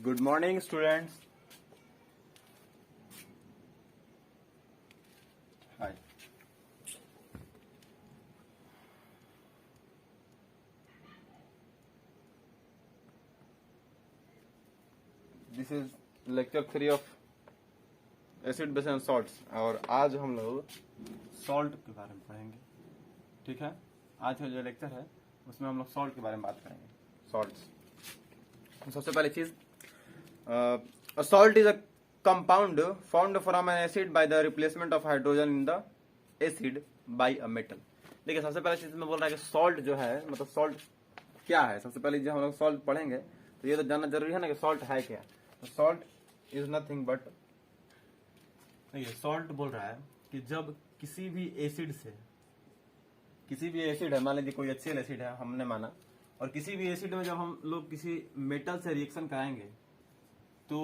Good morning, students. Hi. This is lecture 3 of acid base and salts और आज हम लोग सॉल्ट के बारे में पढ़ेंगे। ठीक है, आज का जो लेक्चर है उसमें हम लोग सॉल्ट के बारे में बात करेंगे। सॉल्ट्स, सबसे पहली चीज, salt is a compound formed from N acid by the replacement of hydrogen in the acid by a metal. देखिए, सबसे पहले चीज में बोल रहा है कि सॉल्ट जो है, मतलब सॉल्ट क्या है। सबसे पहले जब हम लोग सॉल्ट पढ़ेंगे तो ये तो जानना जरूरी है ना कि सॉल्ट है क्या। तो सॉल्ट इज नथिंग बट, देखिए सॉल्ट बोल रहा है कि जब किसी भी एसिड से, किसी भी एसिड है, मान लीजिए कोई HCl एसिड है हमने माना, और किसी भी एसिड में जब हम लोग किसी मेटल से रिएक्शन कराएंगे तो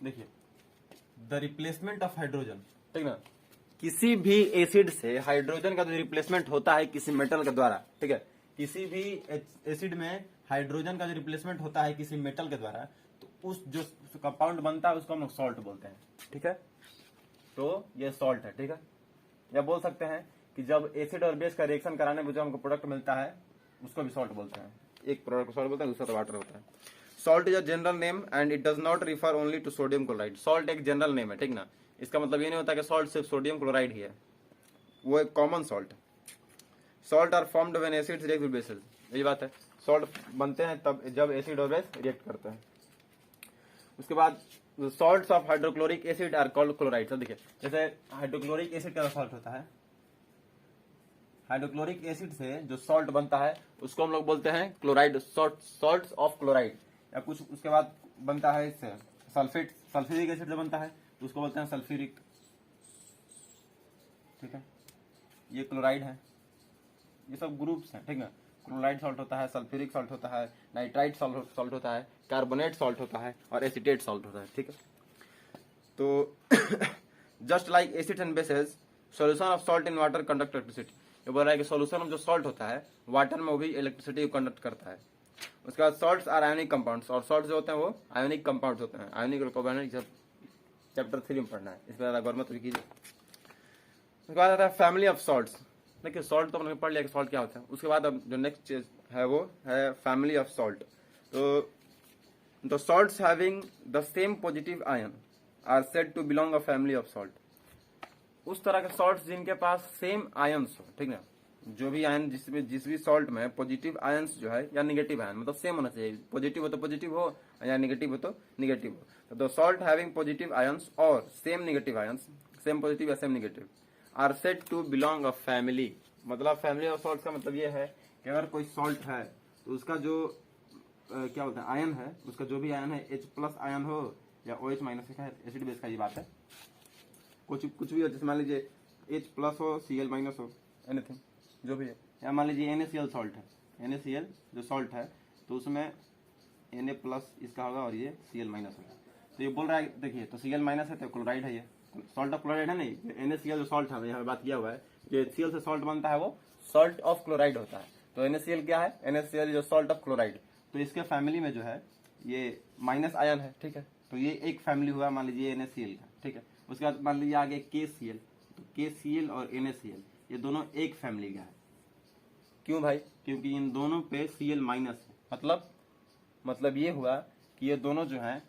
देखिए द रिप्लेसमेंट ऑफ हाइड्रोजन, ठीक ना, किसी भी एसिड से हाइड्रोजन का जो रिप्लेसमेंट होता है किसी मेटल के द्वारा, ठीक है, किसी भी एसिड में हाइड्रोजन का जो रिप्लेसमेंट होता है किसी मेटल के द्वारा, तो उस जो कंपाउंड बनता है उसको हम लोग सॉल्ट बोलते हैं। ठीक है, तो ये सॉल्ट है। ठीक है, या बोल सकते हैं कि जब एसिड और बेस का रिएक्शन कराने में जो हमको प्रोडक्ट मिलता है उसको भी सॉल्ट बोलते हैं। एक प्रोडक्ट को सॉल्ट बोलते हैं, दूसरा वाटर होता है। Salt is a general name and it does not refer only to sodium chloride. Salt एक जनरल नेम है, ठीक ना, इसका मतलब ये नहीं होता कि सॉल्ट सिर्फ सोडियम क्लोराइड ही है, वो एक common salt. Salt are formed when acids react with bases, यही बात है। सॉल्ट बनते हैं तब जब एसिड और बेस रिएक्ट करते हैं। उसके बाद salts of hydrochloric acid are called chloride. सब देखिए, जैसे हाइड्रोक्लोरिक एसिड का सॉल्ट होता है, हाइड्रोक्लोरिक एसिड से जो सॉल्ट बनता है उसको हम लोग बोलते हैं क्लोराइड, सॉल्ट्स ऑफ क्लोराइड। या कुछ उसके बाद बनता है इससे सल्फेट, सल्फ्यूरिक एसिड जो बनता है तो उसको बोलते हैं सल्फ्यूरिक। ठीक है, ये क्लोराइड है, ये सब ग्रुप्स हैं। ठीक है, क्लोराइड सॉल्ट होता है, सल्फ्यूरिक सॉल्ट होता है, नाइट्राइट सॉल्ट होता है, कार्बोनेट सॉल्ट होता है और एसिटेट सॉल्ट होता है। ठीक है, तो just like acid and bases solution of salt in water conduct electricity. ये बोल रहा है कि सॉल्यूशन में जो सॉल्ट होता है वाटर में वो भी इलेक्ट्रिसिटी को कंडक्ट करता है। उसके बाद सॉल्ट्स आर आयोनिक कंपाउंड्स, और सॉल्ट जो होते हैं वो आयोनिक कंपाउंड्स होते हैं। आयोनिक और कार्बोनिक चैप्टर 3 में पढ़ना है, इस पर ज्यादा गौर मत कीजिए। उसके बाद आता है फैमिली ऑफ सॉल्ट्स। देखिए सॉल्ट तो हमने पढ़ लिया कि सॉल्ट क्या होता है। उसके बाद अब जो नेक्स्ट चीज है वो है फैमिली ऑफ सॉल्ट। तो the salts having the same positive ion are said to belong a family of salt. उस तरह के सॉल्ट्स जिनके पास सेम आयन्स हो, ठीक ना, जो भी आयन जिस भी सॉल्ट में पॉजिटिव आयन्स जो है या निगेटिव आयन, मतलब सेम होना चाहिए, पॉजिटिव हो तो पॉजिटिव हो या निगेटिव हो तो निगेटिव हो। तो the salt having positive ions और same negative ions, same positive या same negative, are said to belong a family. मतलब फैमिली ऑफ सॉल्ट का मतलब ये है कि अगर कोई सॉल्ट है तो उसका जो क्या बोलते हैं आयन है, उसका जो भी आयन है H+ आयन हो या OH- है, एसिड बेस का ये बात है, कुछ भी हो, जैसे मान लीजिए H+ हो, Cl- हो, एनीथिंग जो भी है, या मान लीजिए NaCl सॉल्ट है, NaCl जो सॉल्ट है तो उसमें Na+ इसका होगा और ये Cl- होगा। तो ये बोल रहा है, देखिए तो Cl- है तो क्लोराइड है, ये सॉल्ट ऑफ क्लोराइड है। नहीं, NaCl जो सॉल्ट है, यहाँ बात किया हुआ है कि HCl से सॉल्ट बनता है वो सॉल्ट ऑफ क्लोराइड होता है। तो NaCl क्या है, NaCl जो सॉल्ट ऑफ क्लोराइड, तो इसके फैमिली में जो है ये माइनस आयन है। ठीक है, तो ये एक फैमिली हुआ मान लीजिए NaCl का। ठीक है, उसके बाद मान लीजिए आगे KCl, तो KCl और NaCl ये दोनों एक फैमिली का है। क्यों भाई, क्योंकि इन दोनों पे Cl- है। मतलब ये हुआ कि ये दोनों जो है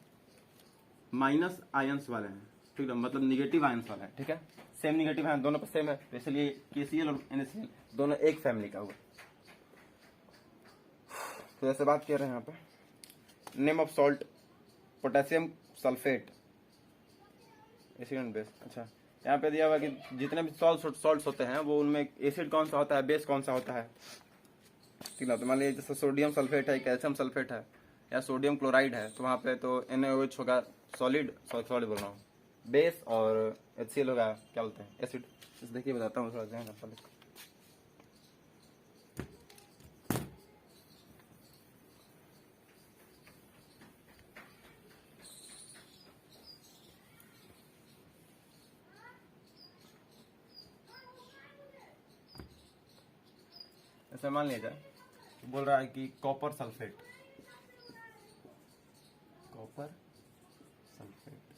माइनस आयंस वाले हैं, ठीक है, मतलब निगेटिव आयंस वाले हैं। ठीक है, सेम निगेटिव है, दोनों पर सेम है, तो इसलिए KCl और NaCl दोनों एक फैमिली का हुआ। तो ऐसे बात कर रहे हैं यहाँ पे। Name of salt potassium sulphate, acid and base. अच्छा, यहाँ पे दिया हुआ कि जितने भी सॉल्ट्स होते हैं वो उनमें एसिड कौन सा होता है, बेस कौन सा होता है। ठीक है, तो मान लीजिए जैसे सोडियम सल्फेट है, कैल्शियम सल्फेट है या सोडियम क्लोराइड है, तो वहाँ पे तो NaOH होगा सॉलिड बोल रहा हूँ, बेस, और HCl होगा क्या बोलते हैं एसिड। देखिए बताता हूँ थोड़ा ध्यान रखना। ऐसे मान लीजिए बोल रहा है कि कॉपर सल्फेट, कॉपर सल्फेट।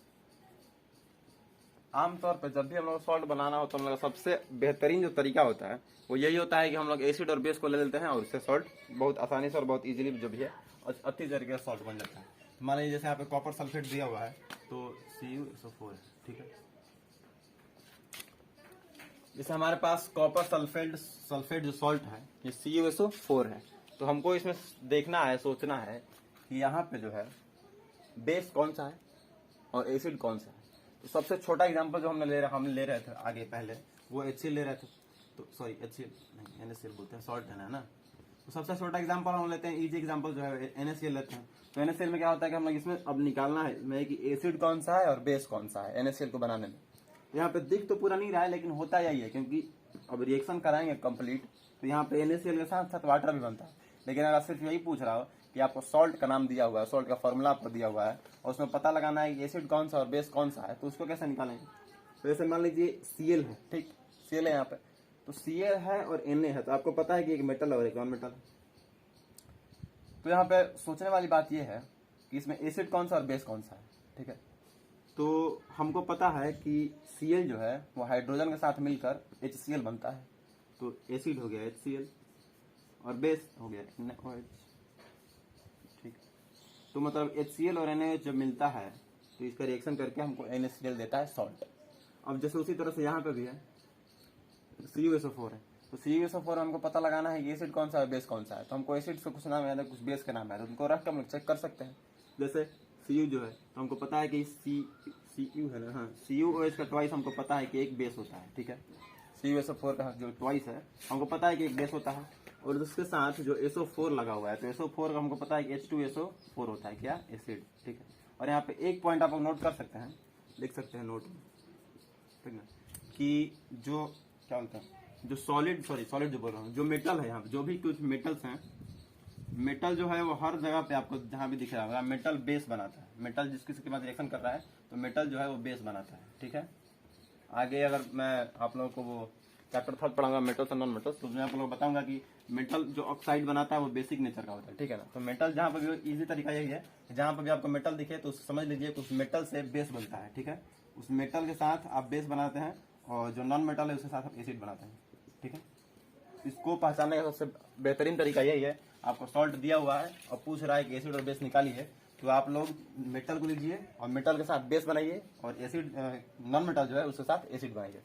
आमतौर पर जब भी हम लोग सॉल्ट बनाना हो तो हम लोग का सबसे बेहतरीन जो तरीका होता है वो यही होता है कि हम लोग एसिड और बेस को ले लेते हैं और उससे सॉल्ट बहुत आसानी से और बहुत इजीली जो भी है और अच्छी तरीके से सॉल्ट बन जाता है। मान लीजिए जैसे यहाँ पे कॉपर सल्फेट दिया हुआ है तो CuSO4 है, ठीक है। जैसे हमारे पास कॉपर सल्फेट जो सॉल्ट है ये CuSO4 है, तो हमको इसमें देखना है, सोचना है कि यहाँ पे जो है बेस कौन सा है और एसिड कौन सा है। तो सबसे छोटा एग्जांपल जो हम ले रहे थे आगे पहले वो HCl ले रहे थे, तो सॉरी HCl नहीं NaCl बोलते हैं, सॉल्ट है ना। तो सबसे छोटा एग्जांपल हम लेते हैं, इजी एग्जांपल जो है NaCl लेते हैं। तो NaCl में क्या होता है कि हम लोग इसमें अब निकालना है इसमें कि एसिड कौन सा है और बेस कौन सा है NaCl को बनाने में। यहाँ पे दिख तो पूरा नहीं रहा है लेकिन होता यही है, क्योंकि अब रिएक्शन कराएंगे कंप्लीट तो यहाँ पे NaCl के साथ साथ वाटर भी बनता है। लेकिन अगर सिर्फ यही पूछ रहा हो कि आपको सॉल्ट का नाम दिया हुआ है, सॉल्ट का फॉर्मूला आपको दिया हुआ है और उसमें पता लगाना है कि एसिड कौन सा और बेस कौन सा है, तो उसको कैसे निकालेंगे। तो जैसे मान लीजिए Cl है, ठीक, Cl है यहाँ पे, तो Cl है और Na है, तो आपको पता है कि एक मेटल और एक नॉन मेटल है। तो यहाँ पे सोचने वाली बात यह है कि इसमें एसिड कौन सा और बेस कौन सा है, ठीक है। तो हमको पता है कि Cl जो है वो हाइड्रोजन के साथ मिलकर HCl बनता है, तो एसिड हो गया HCl और बेस हो गया NaOH, ठीक। तो मतलब HCl और NaOH जब मिलता है तो इसका रिएक्शन करके हमको NaCl देता है सॉल्ट। अब जैसे उसी तरह से यहाँ पे भी है CuSO4 है, तो CuSO4 हमको पता लगाना है कि एसिड कौन सा है बेस कौन सा है। तो हमको एसिड से कुछ नाम याद है, कुछ बेस का नाम है, तो उनको रख के हम चेक कर सकते हैं। जैसे Cu जो है तो हमको पता है कि Cu है ना, हाँ, CuOH का ट्वाइस हमको पता है कि एक बेस होता है, ठीक है। CuSO4 का जो ट्वाइस है हमको पता है कि एक बेस होता है और उसके साथ जो SO4 लगा हुआ है तो SO4 का हमको पता है कि H2SO4 होता है, क्या, एसिड, ठीक है। और यहाँ पे एक पॉइंट आप लोग नोट कर सकते हैं, लिख सकते हैं नोट में, ठीक ना, कि जो क्या बोलते हैं जो सॉलिड जो बोल रहा हूँ, जो मेटल है यहाँ पे जो भी कुछ मेटल्स हैं, मेटल जो है वो हर जगह पे आपको जहाँ भी दिख रहा होगा मेटल बेस बनाता है। मेटल जिस किसी के बाद रिएक्शन कर रहा है तो मेटल जो है वो बेस बनाता है, ठीक है। आगे अगर मैं आप लोगों को वो चैप्टर थर्ड पढ़ाऊंगा मेटल्स और नॉन मेटल्स, तो मैं आप लोगों को बताऊंगा कि मेटल जो ऑक्साइड बनाता है वो बेसिक नेचर का होता है, ठीक है ना। तो मेटल जहाँ पर भी इजी तरीका यही है, जहाँ पर भी आपको मेटल दिखे तो समझ लीजिए उस मेटल से बेस बनता है, ठीक है। उस मेटल के साथ आप बेस बनाते हैं और जो नॉन मेटल है उसके साथ आप एसिड बनाते हैं, ठीक है। इसको पहचानने का सबसे बेहतरीन तरीका यही है, आपको सॉल्ट दिया हुआ है और पूछ रहा है कि एसिड और बेस निकालिए, तो आप लोग मेटल को लीजिए और मेटल के साथ बेस बनाइए और एसिड नॉन मेटल जो है उसके साथ एसिड बनाइए।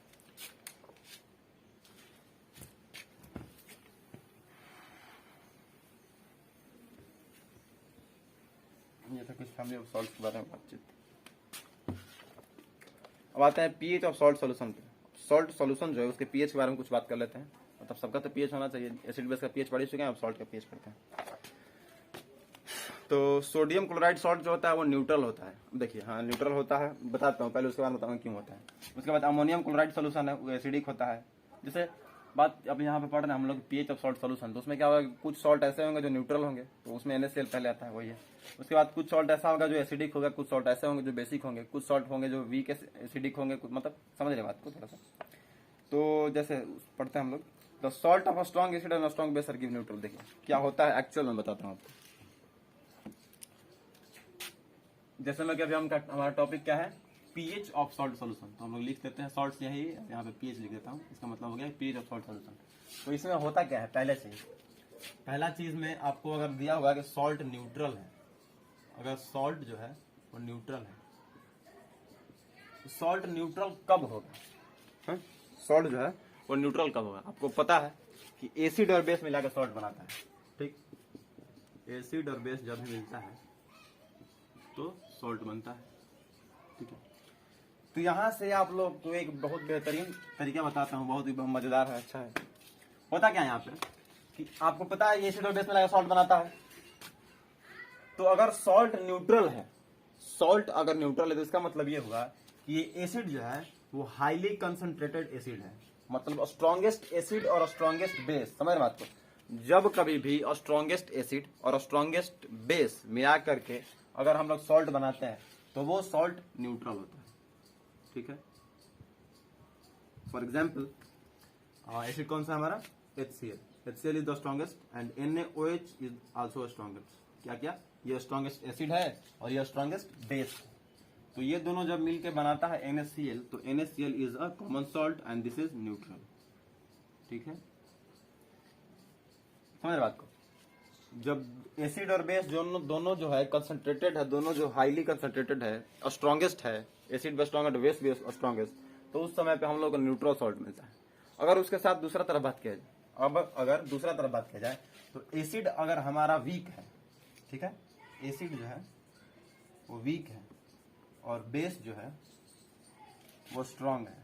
ये था कुछ फैमिली ऑफ सॉल्ट के बारे में बातचीत। अब आते हैं पीएच ऑफ सॉल्ट सॉल्यूशन पे। सॉल्ट सॉल्यूशन जो है उसके पीएच के बारे में कुछ बात कर लेते हैं। मतलब सबका तो पीएच होना चाहिए, एसिड बेस का पीएच पढ़ चुके हैं, अब सॉल्ट का पीएच पढ़ते हैं। तो सोडियम क्लोराइड सॉल्ट जो होता है वो न्यूट्रल होता है। देखिए, हाँ न्यूट्रल होता है, बताता हूँ, पहले उसके बाद बताऊंगा क्यों होता है। उसके बाद अमोनियम क्लोराइड सोल्यूशन है वो एसिडिक होता है। जैसे बात अब यहाँ पे पढ़ रहे हैं हम लोग पीएच ऑफ सॉल्ट सोल्यूशन, तो उसमें क्या होगा, कुछ सॉल्ट ऐसे होंगे जो न्यूट्रल होंगे, तो उसमें NaCl पहले आता है, वही है। उसके बाद कुछ सॉल्ट ऐसा होगा जो एसिडिक होगा, कुछ सॉल्ट ऐसे होंगे जो बेसिक होंगे, कुछ सॉल्ट होंगे जो वीक एसिडिक होंगे, मतलब समझ रहे बात को थोड़ा सा। तो जैसे पढ़ते हैं हम लोग, the salt of a strong acid and strong base are give neutral. देखिए क्या होता है एक्चुअल में बताता हूँ आपको। जैसे में कि अभी हमारा टॉपिक क्या है, पीएच ऑफ सॉल्ट सॉल्यूशन, तो हम लोग लिख देते हैं सॉल्ट यही, यहाँ पे पीएच लिख देता हूँ, इसका मतलब हो गया पीएच ऑफ सॉल्ट सॉल्यूशन। तो इसमें होता क्या है, पहले से ही पहला चीज में आपको अगर दिया हुआ कि सॉल्ट न्यूट्रल है, अगर सॉल्ट जो है वो न्यूट्रल है, तो सॉल्ट न्यूट्रल कब होगा, सॉल्ट जो है वो न्यूट्रल कब होगा, आपको पता है कि एसिड और बेस मिलाकर सॉल्ट बनाता है, ठीक। एसिड और बेस जब भी मिलता है तो सॉल्ट बनता है, ठीक है। तो यहाँ से आप लोग को एक बहुत बेहतरीन तरीका बताता हूँ, बहुत ही मजेदार है, अच्छा है। होता क्या है यहाँ पे कि आपको पता है एसिड और बेस मिलाकर सॉल्ट बनाता है, तो अगर सॉल्ट न्यूट्रल है, सॉल्ट अगर न्यूट्रल है तो इसका मतलब ये हुआ कि ये एसिड जो है वो हाईली कंसंट्रेटेड एसिड है, मतलब स्ट्रॉन्गेस्ट एसिड और स्ट्रॉन्गेस्ट बेस, समझ बात को। जब कभी भी स्ट्रॉन्गेस्ट एसिड और स्ट्रॉन्गेस्ट बेस मिला करके अगर हम लोग सॉल्ट बनाते हैं तो वो सॉल्ट न्यूट्रल होता है, ठीक है। फॉर एग्जाम्पल एसिड कौन सा हमारा HCl, HCl is the strongest and NaOH is also strongest. क्या क्या, ये स्ट्रॉन्गेस्ट एसिड है और ये स्ट्रॉन्गेस्ट बेस है। तो ये दोनों जब मिलके बनाता है NaCl, तो NaCl is a common salt and this is neutral. ठीक है, समझ बात को। जब एसिड और बेस दोनों जो है कंसंट्रेटेड है, दोनों जो हाईली कंसंट्रेटेड है और स्ट्रॉन्गेस्ट है, एसिड भी स्ट्रॉन्ग बेस भी स्ट्रॉन्गेस्ट, तो उस समय पे हम लोग को न्यूट्रल सॉल्ट मिलता है। अगर उसके साथ दूसरा तरफ बात किया जाए, अब अगर दूसरा तरफ बात किया जाए तो एसिड अगर हमारा वीक है, ठीक है, एसिड जो है वो वीक है और बेस जो है वो स्ट्रांग है,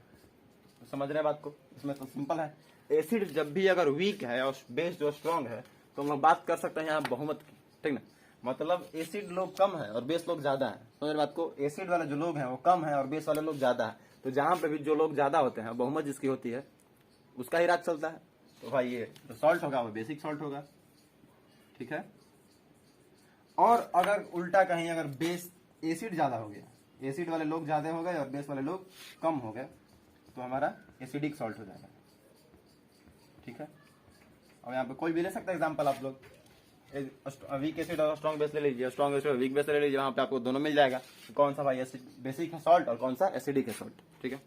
तो समझ रहे हैं बात को। इसमें तो सिंपल है, एसिड जब भी अगर वीक है और बेस जो स्ट्रांग है तो हम लोग बात कर सकते हैं यहाँ बहुमत की, ठीक ना। मतलब एसिड लोग कम है और बेस लोग ज्यादा है, समझ रहे बात को। एसिड वाले जो लोग हैं वो कम है और बेस वाले लोग ज्यादा है, तो जहां पे भी जो लोग ज्यादा होते हैं, बहुमत जिसकी होती है, उसका ही राज चलता है। तो भाई ये जो सॉल्ट होगा वो बेसिक सॉल्ट होगा, ठीक है। और अगर उल्टा कहीं अगर बेस एसिड ज्यादा हो गया, एसिड वाले लोग ज्यादा हो गए और बेस वाले लोग कम हो गए, तो हमारा एसिडिक सॉल्ट हो जाएगा, ठीक है। अब यहाँ पे कोई भी ले सकता है एग्जांपल, आप लोग वीक एसिड और स्ट्रॉन्ग बेस ले लीजिए, स्ट्रॉन्ग एसिड और वीक बेस ले लीजिए, वहां पे आपको दोनों मिल जाएगा कौन सा भाई बेसिक है सॉल्ट और कौन सा एसिडिक है सॉल्ट, ठीक है।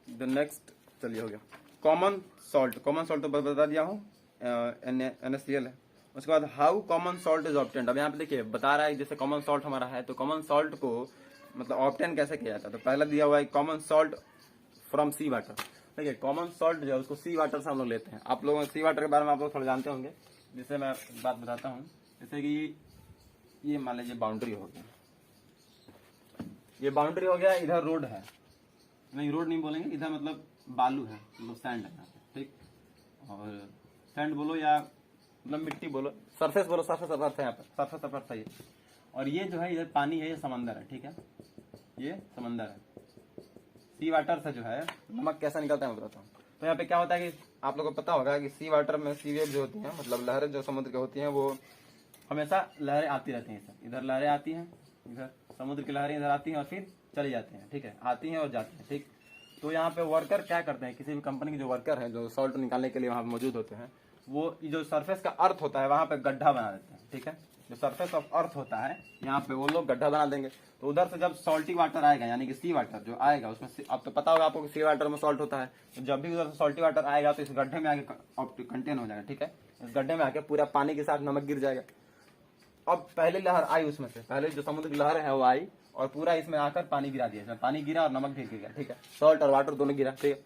द नेक्स्ट चलिए हो गया कॉमन सॉल्ट। कॉमन सॉल्ट तो बता दिया हूँ, NaCl है। उसके बाद how common salt is obtained. अब यहाँ पे देखिए बता रहा है जैसे कॉमन सॉल्ट हमारा है, तो कॉमन सॉल्ट को मतलब ऑब्टेन कैसे किया जाता है। तो पहला दिया हुआ है common salt from sea water. देखिए कॉमन सॉल्ट जो है उसको सी वाटर से हम लोग लेते हैं। आप लोग सी वाटर के बारे में आप लोग थोड़ा जानते होंगे, जिससे मैं बात बताता हूँ। जैसे कि ये मान लीजिए बाउंड्री हो गया, ये बाउंड्री हो गया, इधर रोड है, नहीं रोड नहीं बोलेंगे, इधर मतलब बालू है, मतलब सैंड है यहाँ पे, ठीक। और सैंड बोलो या मतलब मिट्टी बोलो, सरफेस बोलो, सरफेस अर्थ है यहाँ पे, सरफेस अर्थ है ये। और ये जो है इधर पानी है, ये समंदर है, ठीक है, ये समंदर है। सी वाटर से जो है नमक कैसा निकलता है मैं बताता हूँ। तो यहाँ पे क्या होता है कि आप लोगों को पता होगा कि सी वाटर में सी वेव जो होती है, मतलब लहरें जो समुद्र की होती हैं, वो हमेशा लहरें आती रहती हैं। इधर लहरें आती हैं, इधर समुद्र की लहरें इधर आती हैं और फिर चली जाती हैं, ठीक है, आती हैं और जाती हैं, ठीक। तो यहाँ पे वर्कर क्या करते हैं, किसी भी कंपनी के जो वर्कर हैं, जो सॉल्ट निकालने के लिए वहां मौजूद होते हैं, वो जो सरफेस का अर्थ होता है वहां पे गड्ढा बना देते हैं, ठीक है। जो सरफेस ऑफ अर्थ होता है यहाँ पे वो लोग गड्ढा बना देंगे। तो उधर से जब सॉल्टी वाटर आएगा, यानी कि सी वाटर जो आएगा, उसमें अब तो पता होगा आपको सी वाटर में सॉल्ट होता है, तो जब भी उधर से सॉल्टी वाटर आएगा तो इस गड्ढे में आके कंटेन हो जाएगा, ठीक है। इस गड्ढे में आके पूरा पानी के साथ नमक गिर जाएगा। अब पहले लहर आई, उसमें से पहले जो समुद्र की लहर है वो आई और पूरा इसमें आकर पानी गिरा दिया, इसमें पानी गिरा और नमक भी गिर गया, ठीक है। सॉल्ट और वाटर दोनों गिरा, ठीक है।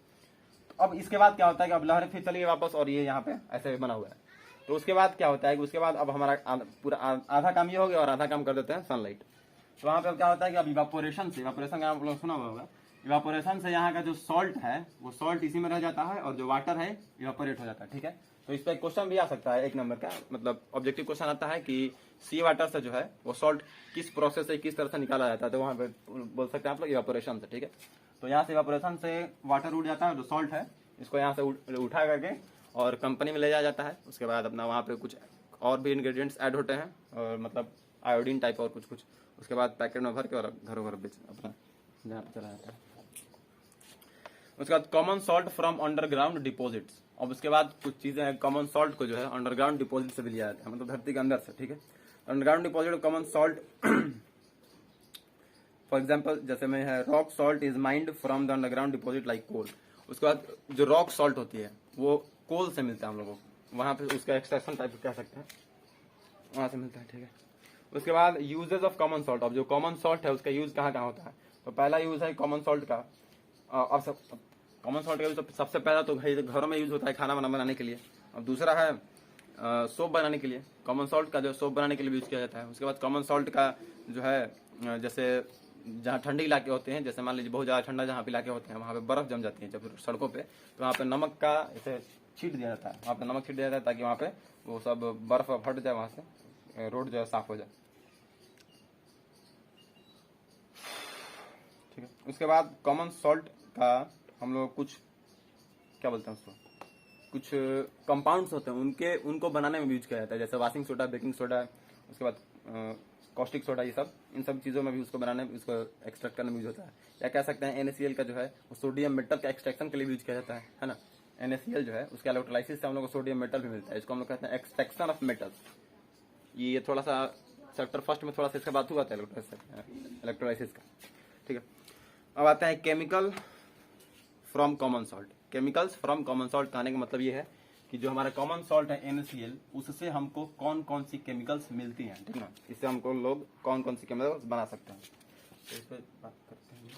तो अब इसके बाद क्या होता है कि अब लहरें फिर चली गई वापस और ये यहाँ पे ऐसे बना हुआ है। तो उसके बाद क्या होता है कि उसके बाद अब हमारा पूरा आधा काम ये हो गया और आधा काम कर देते हैं सनलाइट। तो वहां पे अब क्या होता है कि अब इवापोरेशन से, इवापोरेशन का आप लोग सुना होगा, इवापोरेशन से यहाँ का जो सॉल्ट है वो सॉल्ट इसी में रह जाता है और जो वाटर है इवापोरेट हो जाता है, ठीक है। तो इस पर क्वेश्चन भी आ सकता है 1 नंबर का, मतलब ऑब्जेक्टिव क्वेश्चन आता है कि सी वाटर से जो है वो सॉल्ट किस प्रोसेस से किस तरह से निकाला जाता है। तो वहां पे बोल सकते हैं आप लोग इवापोरेशन से, ठीक है। तो यहाँ से इवापोरेशन से वाटर उड़ जाता है, जो सॉल्ट है इसको यहाँ से उठा करके और कंपनी में ले जाया जाता है। उसके बाद अपना वहाँ पे कुछ और भी इंग्रेडिएंट्स ऐड होते हैं, और मतलब आयोडीन टाइप और कुछ। उसके बाद पैकेट में भर के और घरों घर बेच अपना जहाँ पे चला जाता है। उसके बाद common salt from underground deposits. अब उसके बाद कुछ चीजें हैं, कॉमन सॉल्ट को जो है अंडरग्राउंड डिपोजिट से भी लिया जाता है, मतलब धरती के अंदर से, ठीक है। Underground deposit common salt for example जैसे में है rock salt is mined from the underground deposit like coal. उसके बाद जो रॉक सॉल्ट होती है वो कोल से मिलता है हम लोगों को, वहां पे उसका एक्सट्रैक्शन टाइप कह सकते हैं, वहां से मिलता है, ठीक है। उसके बाद यूजेस ऑफ कॉमन सॉल्ट। अब जो कॉमन सॉल्ट है उसका यूज कहाँ होता है। तो पहला यूज है कॉमन सॉल्ट का, अब कॉमन सॉल्ट का यूज सबसे पहला तो घरों में यूज होता है खाना बनाने के लिए। अब दूसरा है सोप बनाने के लिए, कॉमन सॉल्ट का जो सोप बनाने के लिए यूज किया जाता है। उसके बाद कॉमन सॉल्ट का जो है जैसे जहाँ ठंडी इलाके होते हैं, जैसे मान लीजिए बहुत ज्यादा ठंडा जहाँ पे इलाके होते हैं वहाँ पे बर्फ जम जाती है जब सड़कों पे, तो वहाँ पे नमक का ऐसे छीट दिया जाता है, वहाँ पे नमक छीट दिया जाता है ताकि वहाँ पे वो सब बर्फ हट जाए, वहां से रोड जो है साफ हो जाए, ठीक है। उसके बाद कॉमन सॉल्ट का हम लोग कुछ क्या बोलते हैं उसको, कुछ कंपाउंड्स होते हैं उनको बनाने में यूज किया जाता है, जैसे वॉशिंग सोडा, बेकिंग सोडा। उसके बाद कॉस्टिक सोडा, ये सब इन सब चीज़ों में भी उसको बनाने में, उसको एक्सट्रैक्ट करने में यूज होता है। या कह सकते हैं NaCl का जो है वो सोडियम मेटल का एक्सट्रैक्शन के लिए यूज किया जाता है ना। NaCl जो है उसके इलेक्ट्रोलाइसिस से हम लोग को सोडियम मेटल भी मिलता है, इसको हम लोग कहते हैं एक्सट्रैक्शन ऑफ मेटल्स। ये थोड़ा सा चैप्टर फर्स्ट में थोड़ा सा इसका बात हुआ था इलेक्ट्रोलाइसिस का, ठीक है। अब आता है chemical from common salt. Chemicals from common salt कहने का मतलब ये है कि जो हमारा कॉमन सॉल्ट है NaCl, उससे हमको कौन कौन सी केमिकल्स मिलती हैं, ठीक ना। इससे हमको लोग कौन कौन सी केमिकल्स बना सकते हैं, तो इस पर बात करते हैं।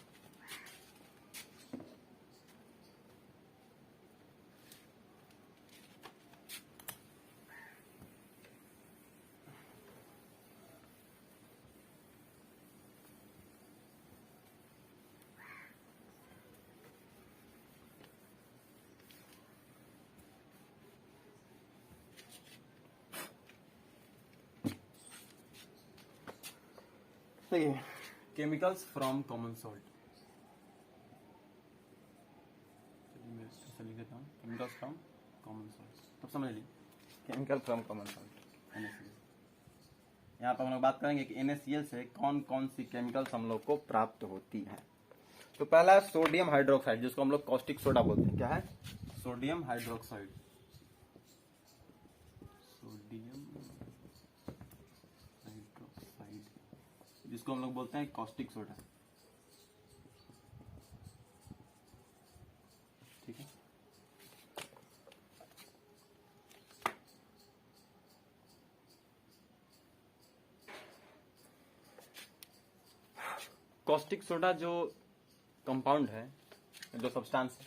देखिए, केमिकल्स फ्रॉम कॉमन सॉल्ट, लिख देता हूँ केमिकल्स फ्रॉम कॉमन सॉल्ट, तब समझ लीजिए chemical from common salt NaCl। यहाँ पर हम लोग बात करेंगे कि NaCl से कौन कौन सी केमिकल्स हम लोग को प्राप्त होती हैं। तो पहला है सोडियम हाइड्रोक्साइड, जिसको हम लोग कॉस्टिक सोडा बोलते हैं। क्या है? Sodium hydroxide. सोडियम हाइड्रोक्साइड, जिसको हम लोग बोलते हैं कॉस्टिक सोडा, ठीक है। कॉस्टिक सोडा जो कंपाउंड है, जो सब्सटेंस है,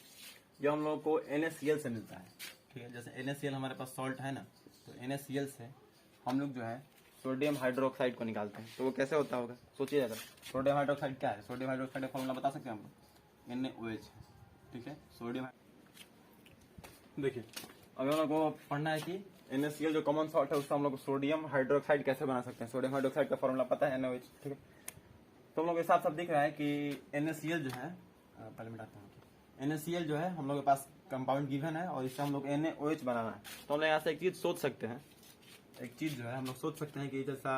जो हम लोगों को NaCl से मिलता है, ठीक है। जैसे NaCl हमारे पास सॉल्ट है ना, तो NaCl से हम लोग जो है सोडियम हाइड्रोक्साइड को निकालते हैं। तो वो कैसे होता होगा, सोचिए। अगर सोडियम हाइड्रोक्साइड क्या है, सोडियम हाइड्रोक्साइड का फॉर्मूला बता सकते हैं हम लोग, NaOH, ठीक है। सोडियम, देखिए अब हम लोग को पढ़ना है कि NaCl जो कॉमन सॉल्ट है उससे हम लोग सोडियम हाइड्रोक्साइड कैसे बना सकते हैं। सोडियम हाइड्रोक्साइड का फॉर्मूला पता है NaOH, ठीक है। तो हम लोग के साथ साथ दिख रहा है कि NaCl जो है, पहले मिटाता हूँ, NaCl जो है हम लोग के पास कंपाउंड गिवन है और इससे हम लोग NaOH बनाना है। तो हम लोग यहाँ से एक चीज सोच सकते हैं, एक चीज जो है हम लोग सोच सकते हैं कि जैसा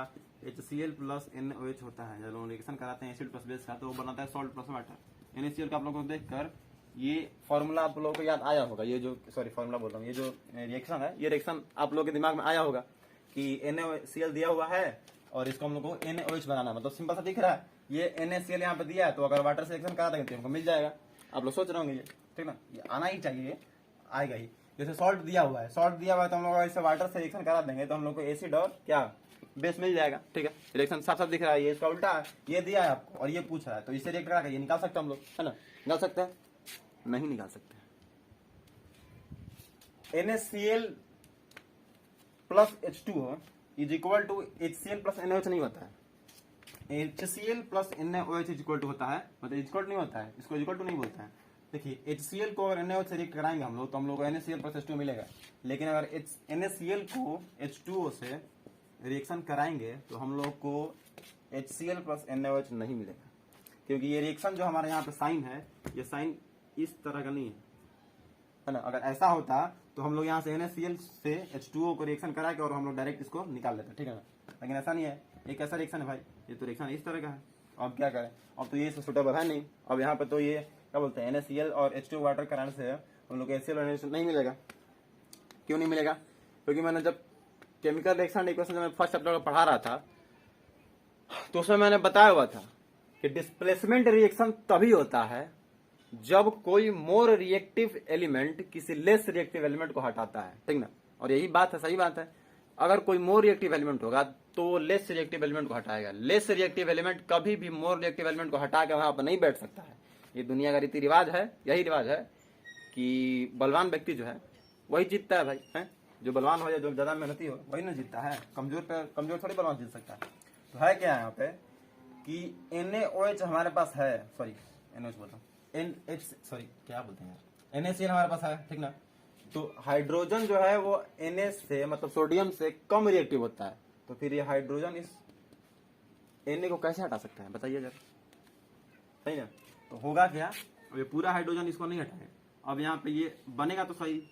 HCl प्लस NaOH होता है, जब लोग रिएक्शन कराते हैं एसिड प्लस बेस का, तो वो बनाता है सॉल्ट प्लस वाटर। NaCl का आप लोगों को देखकर ये फॉर्मूला आप लोगों को याद आया होगा। ये जो फॉर्मूला बोल रहा हूँ, ये जो रिएक्शन है, ये रिएक्शन आप लोगों के दिमाग में आया होगा कि NaCl दिया हुआ है और इसको हम लोग को NaOH बनाना है। मतलब सिंपल सा दिख रहा है, ये NaCl यहाँ पे दिया है, तो अगर वाटर से रिएक्शन करा देंगे तो हमको मिल जाएगा। आप लोग सोच रहे होंगे ये, ठीक ना, ये आना ही चाहिए, आएगा ही। जैसे सॉल्ट दिया हुआ है, सॉल्ट दिया हुआ है तो हम लोग इसे वाटर से रिएक्शन करा देंगे तो हम लोग को एसिड और क्या बेस मिल जाएगा, ठीक है। रिएक्शन साफ साफ दिख रहा है, ये इसका उल्टा है, ये दिया है आपको और ये पूछ रहा है, तो इसे रिएक्ट करा के ये निकाल सकते हैं हम लोग, है ना। निकाल सकते हैं? नहीं निकाल सकते। NaCl plus H2O is equal to HCl plus NaOH नहीं होता है। HCl plus NaOH is equal to होता है, मतलब इक्वल नहीं होता है, इसको इक्वल टू नहीं बोलते हैं। देखिए HCl को अगर NaOH से रिएक्ट कराएंगे हम लोग तो हम लोग को NaCl प्लस H2O मिलेगा, लेकिन अगर NaCl को H2O से रिएक्शन कराएंगे तो हम लोग को HCl प्लस NaOH नहीं मिलेगा, क्योंकि ये रिएक्शन जो हमारे यहाँ पे साइन है, ये साइन इस तरह का नहीं है ना। अगर ऐसा होता तो हम लोग यहाँ से NaCl से H2O को रिएक्शन करा के और हम लोग डायरेक्ट इसको निकाल लेते, ठीक है ना। लेकिन ऐसा नहीं है, ये कैसा रिएक्शन है भाई, ये तो रिएक्शन इस तरह का है। अब क्या करें, अब तो ये सुटेबल है नहीं। अब यहाँ पे तो ये क्या बोलते हैं, NaCl और H2O वाटर कराने से हम लोग को HCl और NaOH नहीं मिलेगा। क्यों नहीं मिलेगा? क्योंकि मैंने जब केमिकल रिएक्शन इक्वेशन जब मैं फर्स्ट चैप्टर में पढ़ा रहा था तो उसमें मैंने बताया हुआ था कि डिस्प्लेसमेंट रिएक्शन तभी होता है जब कोई मोर रिएक्टिव एलिमेंट किसी लेस रिएक्टिव एलिमेंट को हटाता है, ठीक ना। और यही बात है, सही बात है। अगर कोई मोर रिएक्टिव एलिमेंट होगा तो लेस रिएक्टिव एलिमेंट को हटाएगा। लेस रिएक्टिव एलिमेंट कभी भी मोर रिएक्टिव एलिमेंट को हटा के वहां पर नहीं बैठ सकता है। ये दुनिया का रीति रिवाज है, यही रिवाज है कि बलवान व्यक्ति जो है वही जीतता है भाई, है। जो बलवान हो या जो ज्यादा मेहनती हो वही ना जीतता है, कमजोर थोड़ी बलवान जीत सकता है। तो है क्या यहाँ पे कि NaOH हमारे पास है, सॉरी NaOH बोल रहा हूँ, क्या बोलते हैं यार, NaCl हमारे पास है, ठीक ना। तो हाइड्रोजन जो है वो Na से मतलब सोडियम से कम रिएक्टिव होता है, तो फिर ये हाइड्रोजन इस Na को कैसे हटा सकता है बताइए जरा, सही ना। तो होगा क्या, अब ये पूरा हाइड्रोजन इसको नहीं हटाए, अब यहाँ पे ये बनेगा तो सही,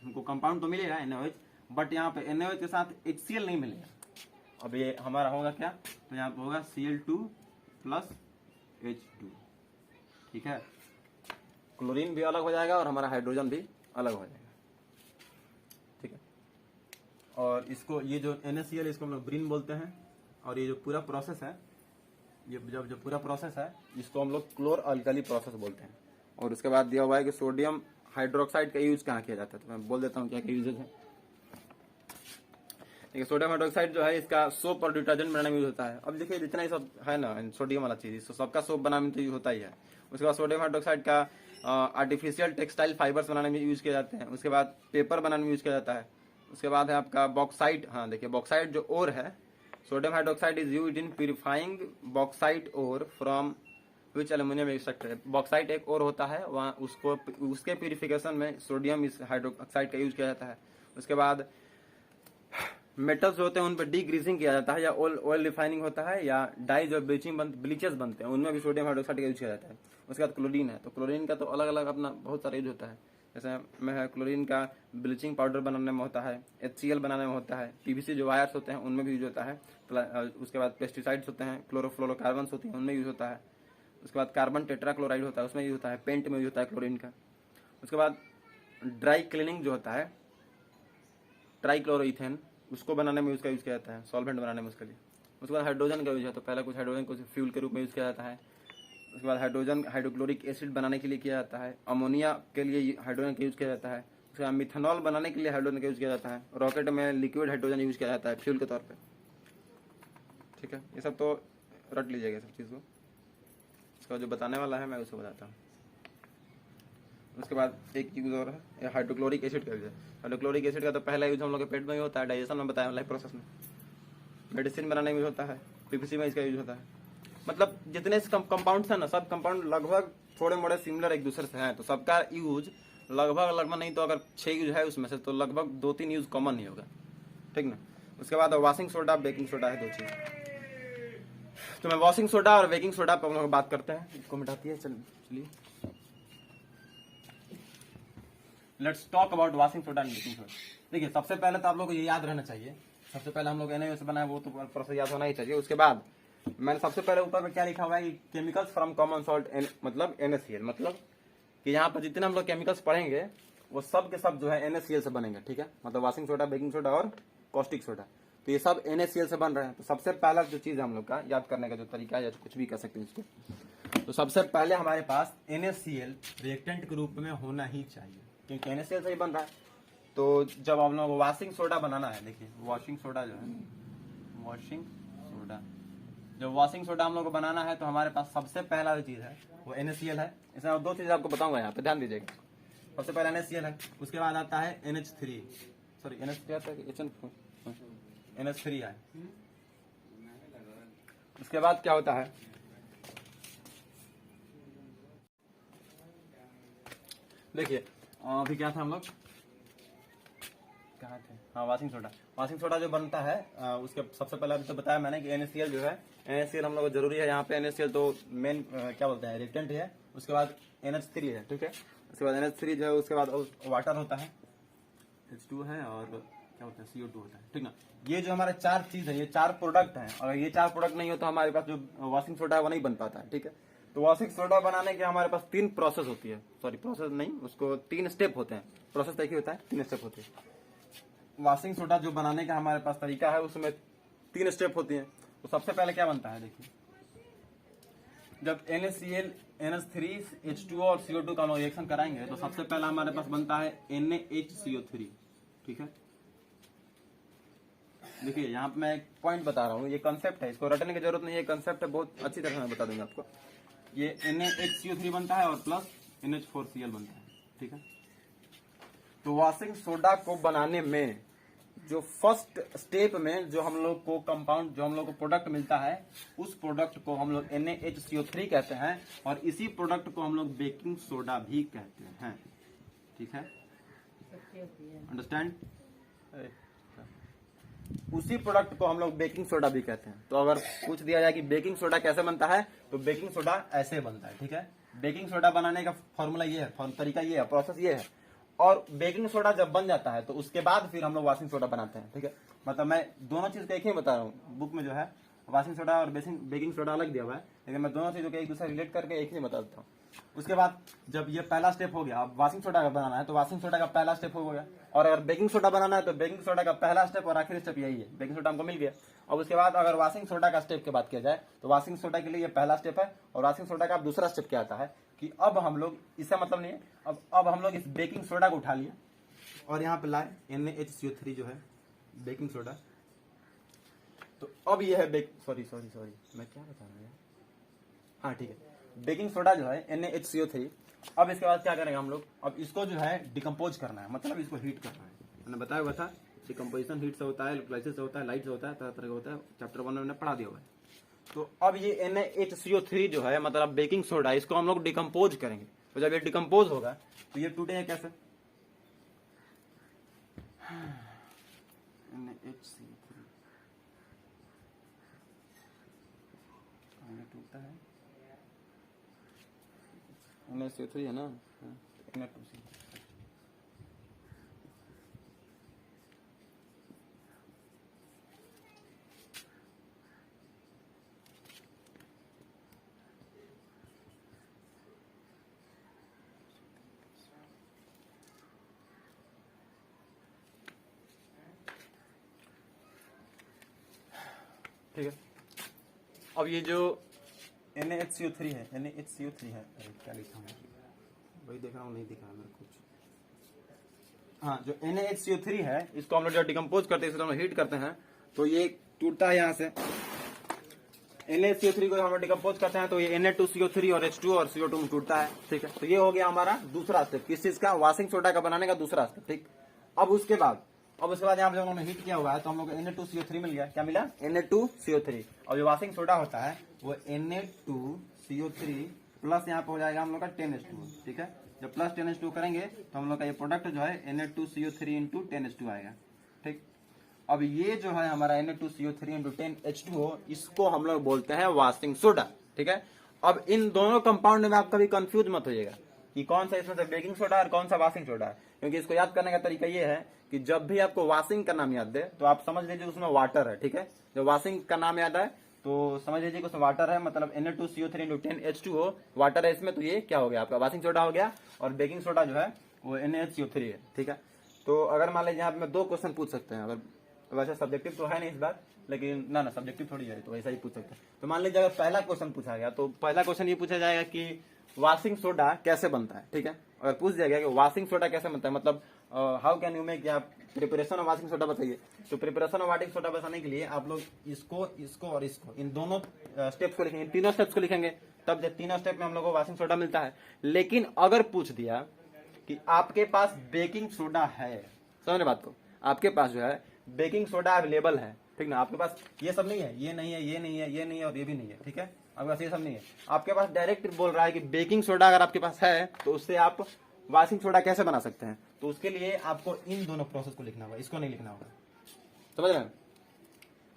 हमको कंपाउंड तो मिलेगा NaOH, बट यहाँ पे NaOH के साथ HCl नहीं मिलेगा। अब ये हमारा होगा क्या, तो यहाँ पे होगा Cl2 प्लस H2, ठीक है। क्लोरीन भी अलग हो जाएगा और हमारा हाइड्रोजन भी अलग हो जाएगा, ठीक है। और इसको ये जो NaCl इसको हम लोग ब्रीन बोलते हैं, और ये जो पूरा प्रोसेस है, ये जो पूरा प्रोसेस है इसको हम लोग क्लोर अल्कली प्रोसेस बोलते हैं। और उसके बाद दिया हुआ है कि सोडियम हाइड्रोक्साइड का यूज कहाँ किया जाता है, तो मैं बोल देता हूँ क्या क्या यूजेज है। देखिए सोडियम हाइड्रोक्साइड जो है इसका सोप और डिटर्जेंट बनाने में यूज होता है। अब देखिए जितना ही सब है ना सोडियम वाला चीज, तो सबका सोप बनाने में तो यूज होता ही है। उसके बाद सोडियम हाइड्रोक्साइड का आर्टिफिशियल टेक्सटाइल फाइबर्स बनाने में यूज किया जाते हैं। उसके बाद पेपर बनाने में यूज किया जाता है। उसके बाद है आपका बॉक्साइट, हाँ देखिए बॉक्साइट जो ओर है, sodium hydroxide is used in purifying bauxite ore from which aluminium extract. Bauxite एक और होता है, वहाँ उसको उसके प्यूरिफिकेशन में सोडियम इस हाइड्रोक्साइड का यूज किया जाता है। उसके बाद मेटल्स जो होते हैं उन पर डीग्रीसिंग किया जाता है, या ऑयल रिफाइनिंग होता है, या डाई जो ब्लीचेस बनते हैं उनमें भी सोडियम हाइड्रोक्साइड का यूज किया जाता है। उसके बाद क्लोरीन है, तो क्लोरीन का तो अलग अलग अपना बहुत सारा यूज होता है। जैसे में है क्लोरीन का ब्लीचिंग पाउडर बनाने में होता है, HCl बनाने में होता है, PVC जो वायर्स होते हैं उनमें भी यूज होता है। उसके बाद पेस्टिसाइड्स होते हैं, क्लोरोफ्लोरोकार्बन्स होती हैं उनमें यूज होता है। उसके बाद कार्बन टेट्राक्लोराइड होता है उसमें यूज होता है, पेंट में यूज होता है क्लोरीन का। उसके बाद ड्राई क्लीनिंग जो होता है, ट्राइक्लोरोइथेन, उसको बनाने में उसका यूज किया जाता है, सॉल्वेंट बनाने में उसके लिए। उसके बाद हाइड्रोजन का यूज है, तो पहले कुछ हाइड्रोजन को फ्यूल के रूप में यूज किया जाता है। उसके बाद हाइड्रोजन हाइड्रोक्लोरिक एसिड बनाने के लिए किया जाता है। अमोनिया के लिए हाइड्रोजन का यूज किया जाता है। उसके बाद मिथेनॉल बनाने के लिए हाइड्रोजन का यूज किया जाता है। रॉकेट में लिक्विड हाइड्रोजन यूज किया जाता है फ्यूल के तौर पर, ठीक है। ये सब तो रट लीजिएगा सब चीज़ को। उसका जो बताने वाला है मैं उसको बताता हूँ। उसके बाद एक यूज और है हाइड्रोक्लोरिक एसिड का यूज है। हाइड्रोक्लोरिक एसिड का तो पहला यूज हम लोग के पेट में ही होता है, डाइजेशन में बताया लाइफ प्रोसेस में, मेडिसिन बनाने में यूज होता है, PVC में इसका यूज होता है। मतलब जितने कंपाउंड्स हैं ना, सब कंपाउंड लगभग थोड़े मोड़े सिमिलर एक दूसरे से हैं, तो सबका यूज लगभग नहीं तो अगर 6 यूज है उसमें से तो लगभग 2-3 यूज कॉमन ही होगा, ठीक ना। उसके बाद वॉशिंग सोडा, बेकिंग सोडा है, 2 चीज। तो मैं वॉशिंग सोडा और बेकिंग सोडा पर हम लोग बात करते हैं, इसको मिटाती है। चलिए let's talk about washing soda and baking soda. देखिए सबसे पहले तो आप लोग को ये याद रहना चाहिए, सबसे पहले हम लोग NaOH से बनाए वो तो प्रोसेस याद होना ही चाहिए। उसके बाद मैंने सबसे पहले ऊपर में क्या लिखा हुआ है कि केमिकल्स फ्रॉम कॉमन सॉल्ट, मतलब NaCl, मतलब कि यहाँ पर जितने हम लोग केमिकल्स पढ़ेंगे वो सब के सब जो है NaCl से बनेंगे, ठीक है। मतलब वॉशिंग सोडा, बेकिंग सोडा और कॉस्टिक सोडा, तो ये सब NaCl से बन रहे हैं। तो सबसे पहला जो चीज है हम लोग का याद करने का जो तरीका है, या तो कुछ भी कर सकते हैं इसको, तो सबसे पहले हमारे पास NaCl रिएक्टेंट के रूप में होना ही चाहिए, क्योंकि NaCl से ही बन रहा है। तो जब हम लोग वॉशिंग सोडा बनाना है, देखिए वॉशिंग सोडा जो है, वॉशिंग सोडा, जब वॉशिंग सोडा हम लोग को बनाना है तो हमारे पास सबसे पहला जो चीज है वो NaCl है। इसमें 2 चीज आपको बताऊंगा, यहाँ पे ध्यान दीजिएगा। सबसे पहले NaCl है, उसके बाद आता है NH3, सॉरी NH3 आता है, NH3 है। उसके बाद क्या होता है, देखिए अभी क्या था हम लोग कहाँ थे, हाँ वॉशिंग सोडा। वॉशिंग सोडा जो बनता है उसके सबसे पहले अभी तो बताया मैंने कि NaCl जो है, NaCl हम लोग को जरूरी है। यहाँ पे NaCl तो मेन क्या बोलते हैं रिएक्टेंट है। उसके बाद NH3 है, ठीक है। उसके बाद NH3 जो है, उसके बाद वाटर होता है, H2 है, और क्या होता है CO2 होता है, ठीक ना। ये जो हमारे 4 चीज है, ये 4 प्रोडक्ट हैं, और ये 4 प्रोडक्ट नहीं हो तो हमारे पास जो वॉशिंग सोडा है वो नहीं बन पाता है, ठीक है। तो वॉशिंग सोडा बनाने के हमारे पास 3 प्रोसेस होती है, सॉरी प्रोसेस नहीं, उसको 3 स्टेप होते हैं। प्रोसेस देखिए होता है 3 स्टेप होते हैं। वॉशिंग सोडा जो बनाने का हमारे पास तरीका है उसमें 3 स्टेप होती है। तो सबसे पहले क्या बनता है, देखिए जब NaCl, NH3, H2O और CO2 का हम रिएक्शन कराएंगे तो सबसे पहला हमारे पास बनता है NaHCO3, ठीक है। देखिए यहाँ पे मैं एक पॉइंट बता रहा हूँ, ये कंसेप्ट है, इसको रटने की जरूरत नहीं है, कंसेप्ट है, बहुत अच्छी तरह से मैं बता दूंगा आपको। ये NaHCO3 बनता है और प्लस NH4Cl बनता है, ठीक है। तो वॉशिंग सोडा को बनाने में जो फर्स्ट स्टेप में जो हम लोग को कंपाउंड, जो हम लोग को प्रोडक्ट मिलता है, उस प्रोडक्ट को हम लोग NaHCO3 कहते हैं, और इसी प्रोडक्ट को हम लोग बेकिंग सोडा भी कहते हैं, ठीक है। अंडरस्टैंड? उसी प्रोडक्ट को हम लोग बेकिंग सोडा भी कहते हैं। तो अगर पूछ दिया जाए कि बेकिंग सोडा कैसे बनता है, तो बेकिंग सोडा ऐसे बनता है, ठीक है। बेकिंग सोडा बनाने का फॉर्मूला ये है, तरीका ये है, प्रोसेस ये है। और बेकिंग सोडा जब बन जाता है तो उसके बाद फिर हम लोग वॉशिंग सोडा बनाते हैं, ठीक है। मतलब मैं दोनों चीज का एक ही बता रहा हूँ, बुक में जो है वॉशिंग सोडा और बेकिंग सोडा अलग दिया हुआ है, लेकिन मैं दोनों चीजों को एक दूसरे रिलेट करके एक ही बता देता हूँ। उसके बाद जब ये पहला स्टेप हो गया, अब वॉशिंग सोडा का बनाना है तो वॉशिंग सोडा का पहला स्टेप हो गया, और अगर बेकिंग सोडा बनाना है तो बेकिंग सोडा का पहला स्टेप और आखिरी स्टेप यही है, बेकिंग सोडा हमको मिल गया। अब उसके बाद अगर वॉशिंग सोडा का स्टेप की बात किया जाए तो वॉशिंग सोडा के लिए ये पहला स्टेप है, और वॉशिंग सोडा का दूसरा स्टेप क्या आता है कि अब हम लोग, इसका मतलब नहीं है, अब हम लोग इस बेकिंग सोडा को उठा लिए और यहाँ पे लाए NaHCO3 जो है बेकिंग सोडा। तो अब ये है सॉरी मैं क्या बता रहा हूँ, हाँ ठीक है, बेकिंग सोडा जो है NaHCO3। अब इसके बाद क्या करेंगे हम लोग, अब इसको जो है डिकम्पोज करना है, मतलब इसको हीट करना है। मैंने बताया हुआ था डिकम्पोजिशन हीट से होता है, इलेक्ट्रोलाइसिस से होता है, लाइट से होता है, तरह तरह का होता है, चैप्टर 1 में मैंने पढ़ा दिया हुआ है। तो अब ये NaHCO3 जो है मतलब बेकिंग सोडा, इसको हम लोग डिकम्पोज करेंगे। तो जब ये डिकम्पोज होगा तो ये टूटेगा कैसे, NaHCO3 टूटता है, NaCO3 है ना, Na2C। ठीक है। अब ये जो NaHCO3 है, अरे क्या लिखा है, वही देख रहा हूँ, नहीं दिखा है मेरे कुछ। हाँ, जो NaHCO3 है इसको हम लोग जब डिकम्पोज करते हैं, इसको हम लोग हीट करते हैं तो ये टूटता है यहाँ से। NaHCO3 को हम लोग डिकम्पोज करते हैं तो ये Na2CO3 और H2 और CO2 में टूटता है, ठीक है। तो ये हो गया हमारा दूसरा स्टेप, किस चीज का, वॉशिंग सोडा का बनाने का दूसरा स्टेप, ठीक। अब उसके बाद यहाँ पे जब हमने हीट किया हुआ है तो हम लोग Na2CO3 मिल गया, क्या मिला, Na2CO3। और जो वॉशिंग सोडा होता है वो Na2CO3 प्लस यहाँ पे हो जाएगा हम लोग का 10H2, ठीक है। जब प्लस 10H2 करेंगे तो हम लोग का ये प्रोडक्ट जो है Na2CO3 इंटू 10H2 आएगा, ठीक। अब ये जो है हमारा Na2CO3 इंटू 10H2O, इसको हम लोग बोलते हैं वॉशिंग सोडा, ठीक है। अब इन दोनों कंपाउंड में आप कभी कंफ्यूज मत होइएगा कि कौन सा इसमें से बेकिंग सोडा और कौन सा वॉशिंग सोडा है, क्योंकि इसको याद करने का तरीका ये है कि जब भी आपको वॉशिंग का नाम याद दे तो आप समझ लीजिए उसमें वाटर है, ठीक है। जब वॉशिंग का नाम याद आए तो समझ लीजिए उसमें वाटर है, मतलब Na2CO3 इंटू 10H2O वाटर है इसमें, तो ये क्या हो गया, आपका वॉशिंग सोडा हो गया। और बेकिंग सोडा जो है वो NaHCO3 है, ठीक है। तो अगर मान लीजिए यहाँ पे 2 क्वेश्चन पूछ सकते हैं, अगर वैसे सब्जेक्टिव तो है नहीं इस बार, लेकिन ना सब्जेक्टिव थोड़ी है, तो वैसा ही पूछ सकते हैं। तो मान लीजिए अगर पहला क्वेश्चन पूछा गया तो पहला क्वेश्चन ये पूछा जाएगा कि वॉशिंग सोडा कैसे बनता है, ठीक है। अगर पूछ दिया गया कि वॉशिंग सोडा कैसे बनता है, मतलब हाउ कैन यू मेक, या प्रिपरेशन ऑफ वॉशिंग सोडा बताइए। तो प्रिपरेशन ऑफ वॉशिंग सोडा बताने के लिए आप लोग इसको और इसको, इन दोनों स्टेप्स को लिखेंगे, तीनों स्टेप्स को लिखेंगे, तब जब तीनों स्टेप में हम लोग को वॉशिंग सोडा मिलता है। लेकिन अगर पूछ दिया कि आपके पास बेकिंग सोडा है, समझ बात को, आपके पास जो है बेकिंग सोडा अवेलेबल है, ठीक ना, आपके पास ये सब नहीं है, ये नहीं है, ये नहीं है, ये नहीं है और ये भी नहीं है, ठीक है। आपके पास ये सब नहीं है, आपके पास डायरेक्ट बोल रहा है कि बेकिंग सोडा अगर आपके पास है तो उससे आप वॉशिंग सोडा कैसे बना सकते हैं। तो उसके लिए आपको इन दोनों प्रोसेस को लिखना होगा, इसको नहीं लिखना होगा, समझ रहे हैं।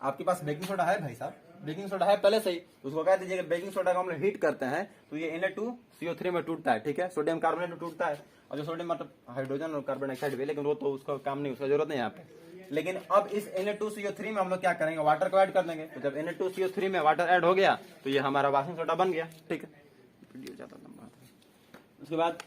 आपके पास बेकिंग सोडा है भाई साहब, बेकिंग सोडा है पहले से ही, उसको कह दीजिए बेकिंग सोडा को हम लोग हीट करते हैं तो ये Na2CO3 में टूटता है, ठीक है, सोडियम कार्बोनेट में टूटता है। और जो सोडियम मतलब हाइड्रोजन और कार्बन डाइऑक्साइड भी, लेकिन वो तो उसका काम नहीं, उसका जरूरत नहीं है यहाँ पे। लेकिन अब इस Na2CO3 में हम लोग क्या करेंगे, वाटर को ऐड कर देंगे। तो जब Na2CO3 में वाटर ऐड हो गया तो ये हमारा वॉशिंग सोडा बन गया, ठीक है। वीडियो ज्यादा लंबा था। उसके बाद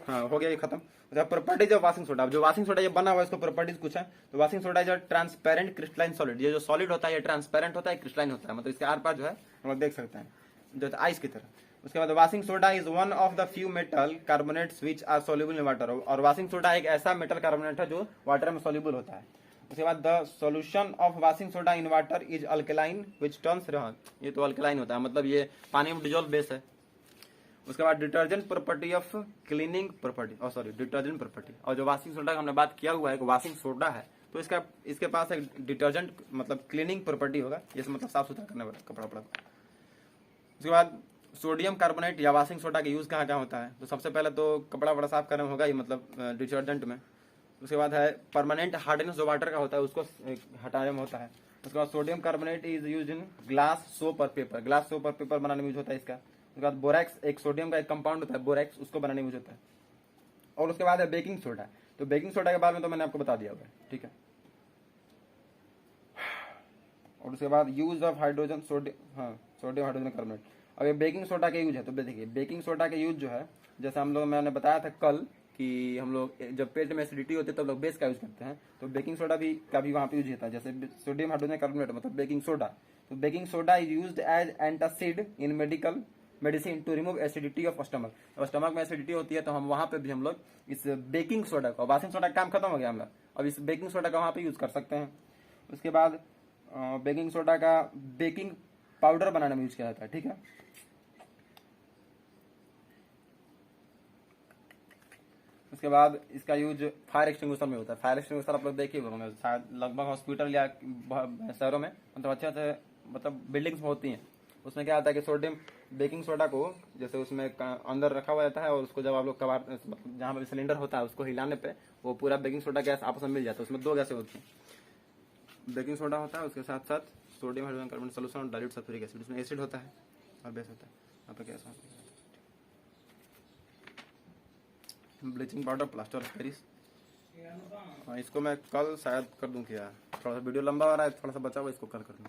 हाँ हो गया, ये खत्म। प्रॉपर्टीज ऑफ वॉशिंग सोडा, जो वॉशिंग सोडा ये बना हुआ है इसको प्रॉपर्टीज कुछ है। तो वॉशिंग सोडा जो ट्रांसपेरेंट क्रिस्टलाइन सॉलिड, ये जो सॉलिड होता है ये ट्रांसपेरेंट होता है, क्रिस्टलाइन होता है, मतलब इसके आर पार जो है हम लोग देख सकते हैं जो आइस की तरह। उसके बाद washing soda is one of the few metal carbonates which are soluble in water, और वॉशिंग सोडा एक ऐसा मेटल कार्बोनेट है जो वाटर में सॉल्युबल होता है। उसके बाद the solution of washing soda in water is alkaline which turns, ये तो अल्कलाइन होता है, मतलब ये पानी में डिजोल्व बेस है। उसके बाद detergent property of cleaning property, detergent property. और जो वॉशिंग सोडा का हमने बात किया हुआ है कि वॉशिंग सोडा है तो इसके पास एक डिटर्जेंट मतलब क्लीनिंग प्रॉपर्टी होगा, जैसे मतलब साफ सुथरा करने वाला कपड़ा वपड़ा। उसके बाद सोडियम कार्बोनेट या वॉशिंग सोडा का यूज कहाँ कहाँ होता है, तो सबसे पहले तो कपड़ा वपड़ा साफ करने में होगा ही, मतलब डिटर्जेंट में। उसके बाद है परमानेंट हार्डनेस जो वाटर का होता है उसको हटाने में होता है। उसके बाद sodium carbonate is use in glass soap और पेपर, ग्लास सोप और पेपर बनाने में यूज होता है इसका। उसके बाद बोरैक्स, एक सोडियम का एक कंपाउंड होता है बोरैक्स, उसको बनाने में यूज होता है। और उसके बाद है बेकिंग सोडा। तो बेकिंग सोडा के बारे में तो मैंने आपको बता दिया हुआ है, ठीक है। और उसके बाद use of hydrogen sodium hydrogen carbonate. अब ये बेकिंग सोडा का यूज है, तो देखिए बेकिंग सोडा का यूज जो है, जैसे हम लोग मैंने बताया था कल कि हम लोग जब पेट में एसिडिटी होती है तो लोग बेस का यूज करते हैं, तो बेकिंग सोडा भी का भी वहाँ पे यूज होता है, जैसे सोडियम हाइड्रोजन कार्बोनेट मतलब बेकिंग सोडा। तो baking soda is used as antacid in medicine to remove acidity of stomach. अब स्टमक में एसिडिटी होती है तो हम वहां पे भी हम लोग इस बेकिंग सोडा का, बेकिंग सोडा का काम खत्म हो गया हम लोग, अब इस बेकिंग सोडा का वहां पे यूज कर सकते हैं। उसके बाद बेकिंग सोडा का बेकिंग पाउडर बनाने में यूज किया जाता है, ठीक है। उसके बाद इसका यूज फायर एक्सटिंग्विशर में होता है। फायर एक्सटिंग्विशर आप लोग देखिए होंगे शायद लगभग हॉस्पिटल या शहरों में मतलब अच्छे से मतलब बिल्डिंग्स में होती हैं। उसमें क्या आता है कि सोडियम बेकिंग सोडा को जैसे उसमें अंदर रखा हुआ रहता है और उसको जब आप लोग कबाड़ जहाँ पर सिलेंडर होता है उसको हिलाने पे वो पूरा बेकिंग सोडा गैस आपस में मिल जाता है। उसमें दो गैसें होती हैं, बेकिंग सोडा होता है, उसके साथ साथ सोडियम हाइड्रोजन कार्बोनेट सोल्यूशन और डाइल्यूट सल्फ्यूरिक एसिड। उसमें एसिड होता है और बेस होता है, यहाँ पे गैस होता है। Bleaching powder, plaster of Paris, इसको मैं कल शायद कर दूं क्या, थोड़ा सा वीडियो लंबा हो रहा है, थोड़ा सा बचा हुआ इसको कल कर दूं।